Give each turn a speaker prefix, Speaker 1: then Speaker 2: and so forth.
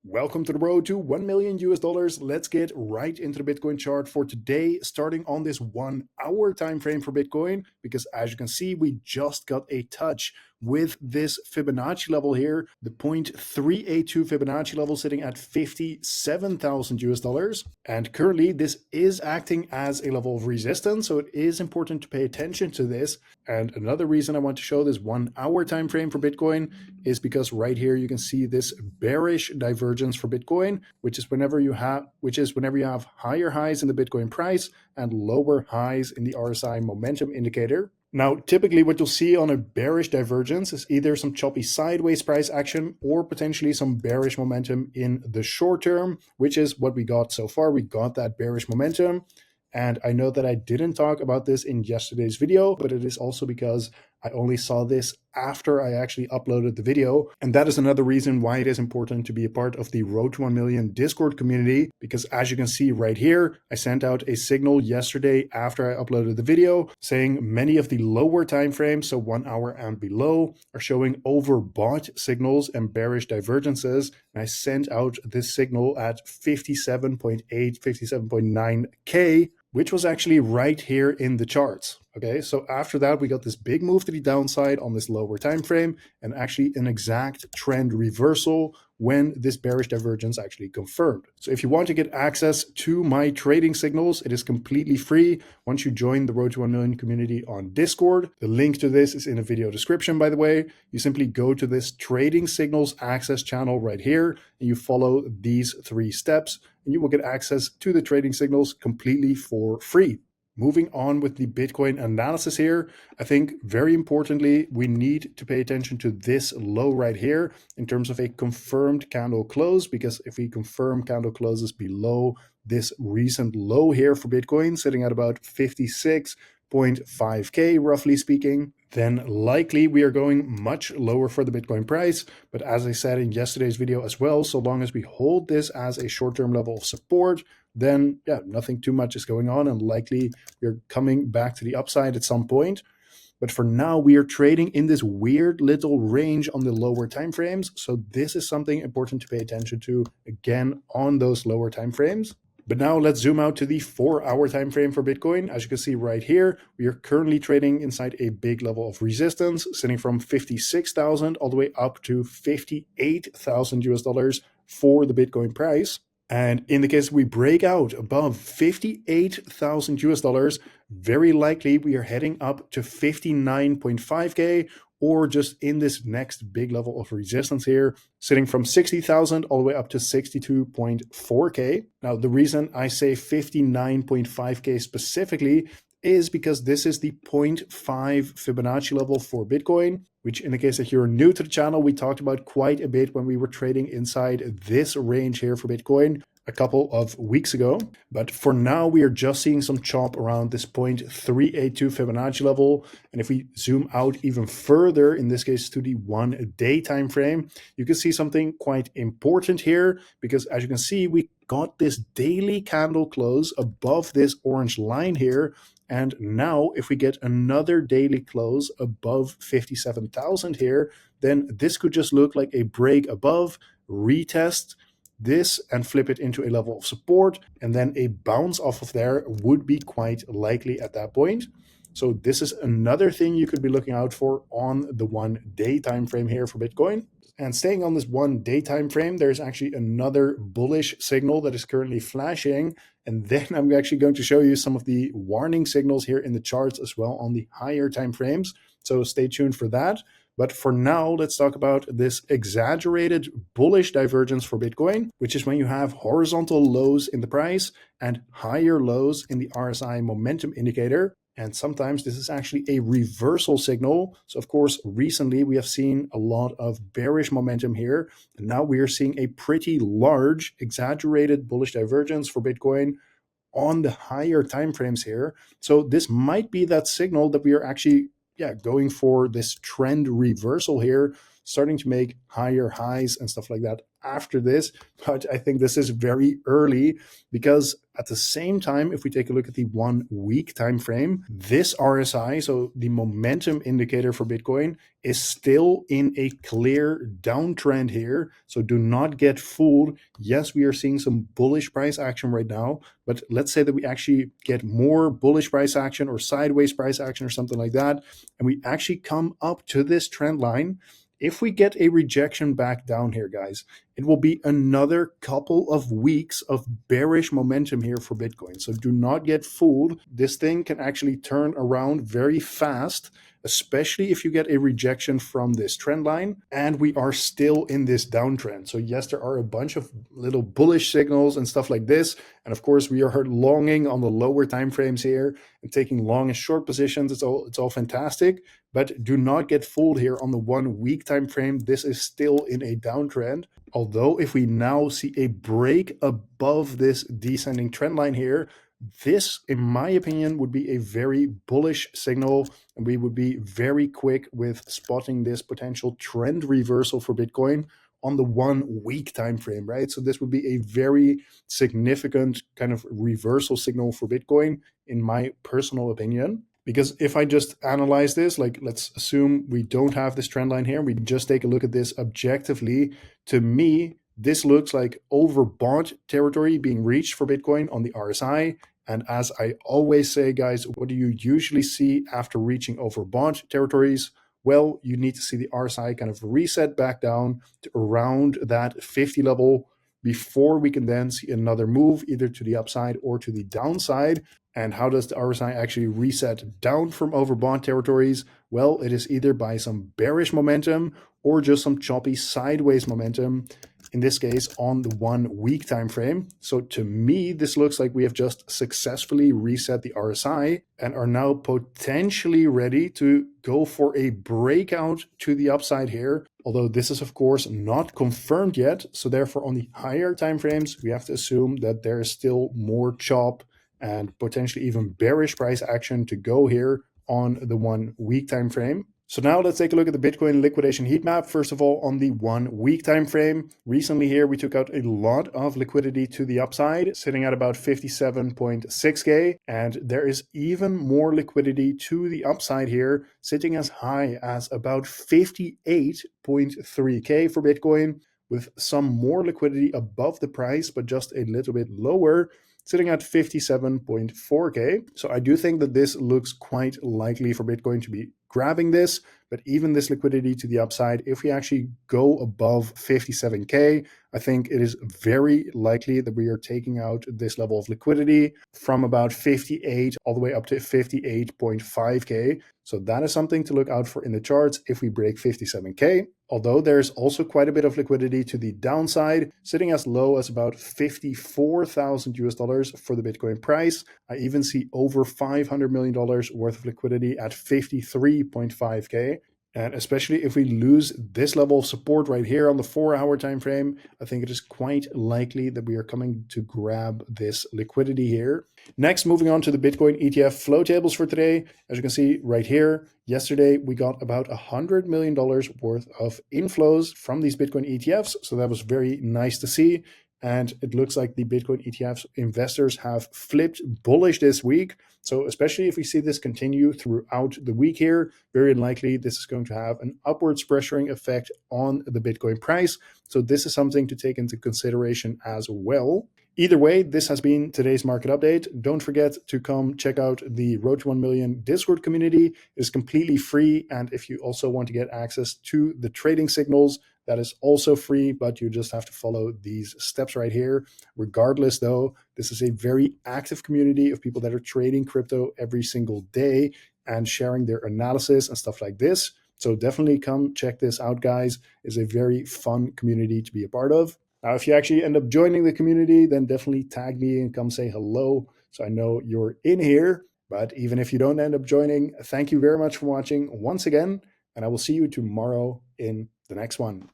Speaker 1: Welcome to the road to 1 million US dollars. Let's get right into the Bitcoin chart for today, starting on this 1 hour time frame for Bitcoin, because as you can see, we just got a touch with this Fibonacci level here, the 0.382 Fibonacci level sitting at 57,000 US dollars. And currently this is acting as a level of resistance. So it is important to pay attention to this. And another reason I want to show this 1 hour time frame for Bitcoin is because right here you can see this bearish divergence for Bitcoin, which is whenever you have higher highs in the Bitcoin price and lower highs in the RSI momentum indicator. Now, typically what you'll see on a bearish divergence is either some choppy sideways price action or potentially some bearish momentum in the short term, which is what we got so far. We got that bearish momentum. And I know that I didn't talk about this in yesterday's video, but it is also because I only saw this after I actually uploaded the video. And that is another reason why it is important to be a part of the Road to 1 Million Discord community, because as you can see right here, I sent out a signal yesterday after I uploaded the video saying many of the lower time frames, so 1 hour and below, are showing overbought signals and bearish divergences. And I sent out this signal at 57.8, 57.9K, which was actually right here in the charts. Okay, so after that, we got this big move to the downside on this lower time frame and actually an exact trend reversal when this bearish divergence actually confirmed. So if you want to get access to my trading signals, it is completely free once you join the Road to 1 Million community on Discord. The link to this is in the video description, by the way. You simply go to this trading signals access channel right here and you follow these 3 steps and you will get access to the trading signals completely for free. Moving on with the Bitcoin analysis here, I think very importantly, we need to pay attention to this low right here in terms of a confirmed candle close, because if we confirm candle closes below this recent low here for Bitcoin, sitting at about 56.5K, roughly speaking, then likely we are going much lower for the Bitcoin price. But as I said in yesterday's video as well, so long as we hold this as a short-term level of support, then yeah, nothing too much is going on and likely we're coming back to the upside at some point. But for now, we are trading in this weird little range on the lower time frames. So this is something important to pay attention to again on those lower time frames. But now let's zoom out to the 4-hour time frame for Bitcoin. As you can see right here, we are currently trading inside a big level of resistance, sitting from 56,000 all the way up to 58,000 US dollars for the Bitcoin price. And in the case we break out above 58,000 US dollars, very likely we are heading up to 59.5K, or just in this next big level of resistance here, sitting from 60,000 all the way up to 62.4K. Now, the reason I say 59.5K specifically is because this is the 0.5 Fibonacci level for Bitcoin, which in the case that you're new to the channel, we talked about quite a bit when we were trading inside this range here for Bitcoin a couple of weeks ago. But for now, we are just seeing some chop around this 0.382 Fibonacci level. And if we zoom out even further, in this case to the 1-day time frame, you can see something quite important here, because as you can see, we got this daily candle close above this orange line here. And now if we get another daily close above 57,000 here, then this could just look like a break above, retest this and flip it into a level of support, and then a bounce off of there would be quite likely at that point. So this is another thing you could be looking out for on the 1-day time frame here for Bitcoin. And staying on this 1-day time frame, there's actually another bullish signal that is currently flashing. And then I'm actually going to show you some of the warning signals here in the charts as well on the higher time frames. So stay tuned for that. But for now, let's talk about this exaggerated bullish divergence for Bitcoin, which is when you have horizontal lows in the price and higher lows in the RSI momentum indicator. And sometimes this is actually a reversal signal. So of course, recently we have seen a lot of bearish momentum here. And now we are seeing a pretty large exaggerated bullish divergence for Bitcoin on the higher time frames here. So this might be that signal that we are actually going for this trend reversal here, starting to make higher highs and stuff like that after this. But I think this is very early, because At the same time, if we take a look at the 1 week time frame, this RSI, so the momentum indicator for Bitcoin, is still in a clear downtrend here. So do not get fooled. Yes, we are seeing some bullish price action right now, but let's say that we actually get more bullish price action or sideways price action or something like that, and we actually come up to this trend line. If we get a rejection back down here, guys, it will be another couple of weeks of bearish momentum here for Bitcoin. So do not get fooled. This thing can actually turn around very fast, especially if you get a rejection from this trend line and we are still in this downtrend. So yes, there are a bunch of little bullish signals and stuff like this. And of course, we are longing on the lower time frames here and taking long and short positions. It's all fantastic, but do not get fooled here on the 1 week time frame. This is still in a downtrend. Although if we now see a break above this descending trend line here, this, in my opinion, would be a very bullish signal, and we would be very quick with spotting this potential trend reversal for Bitcoin on the 1 week time frame, right? So this would be a very significant kind of reversal signal for Bitcoin, in my personal opinion. Because if I just analyze this, like let's assume we don't have this trend line here, we just take a look at this objectively. To me, this looks like overbought territory being reached for Bitcoin on the RSI. And as I always say, guys, what do you usually see after reaching overbought territories? Well, you need to see the RSI kind of reset back down to around that 50 level before we can then see another move either to the upside or to the downside. And how does the RSI actually reset down from overbought territories? Well, it is either by some bearish momentum or just some choppy sideways momentum, in this case on the 1 week time frame. So to me, this looks like we have just successfully reset the RSI and are now potentially ready to go for a breakout to the upside here. Although this is of course not confirmed yet. So therefore on the higher time frames, we have to assume that there is still more chop and potentially even bearish price action to go here on the 1 week time frame. So now let's take a look at the Bitcoin liquidation heat map. First of all, on the 1 week time frame, recently here we took out a lot of liquidity to the upside, sitting at about 57.6K, and there is even more liquidity to the upside here, sitting as high as about 58.3K for Bitcoin, with some more liquidity above the price, but just a little bit lower, sitting at 57.4K. So I do think that this looks quite likely for Bitcoin to be grabbing this, but even this liquidity to the upside, if we actually go above 57K, I think it is very likely that we are taking out this level of liquidity from about 58 all the way up to 58.5K. So that is something to look out for in the charts if we break 57K. Although there's also quite a bit of liquidity to the downside, sitting as low as about 54,000 US dollars for the Bitcoin price. I even see over $500 million worth of liquidity at 53.5K. And especially if we lose this level of support right here on the 4-hour time frame, I think it is quite likely that we are coming to grab this liquidity here. Next, moving on to the Bitcoin ETF flow tables for today. As you can see right here, yesterday we got about $100 million worth of inflows from these Bitcoin ETFs. So that was very nice to see. And it looks like the Bitcoin ETFs investors have flipped bullish this week. So especially if we see this continue throughout the week here, very likely this is going to have an upwards pressuring effect on the Bitcoin price. So this is something to take into consideration as well. Either way, this has been today's market update. Don't forget to come check out the Road to 1 Million Discord community. It is completely free. And if you also want to get access to the trading signals, that is also free, but you just have to follow these steps right here. Regardless, though, this is a very active community of people that are trading crypto every single day and sharing their analysis and stuff like this. So definitely come check this out, guys. It's a very fun community to be a part of. Now, if you actually end up joining the community, then definitely tag me and come say hello so I know you're in here. But even if you don't end up joining, thank you very much for watching once again, and I will see you tomorrow in the next one.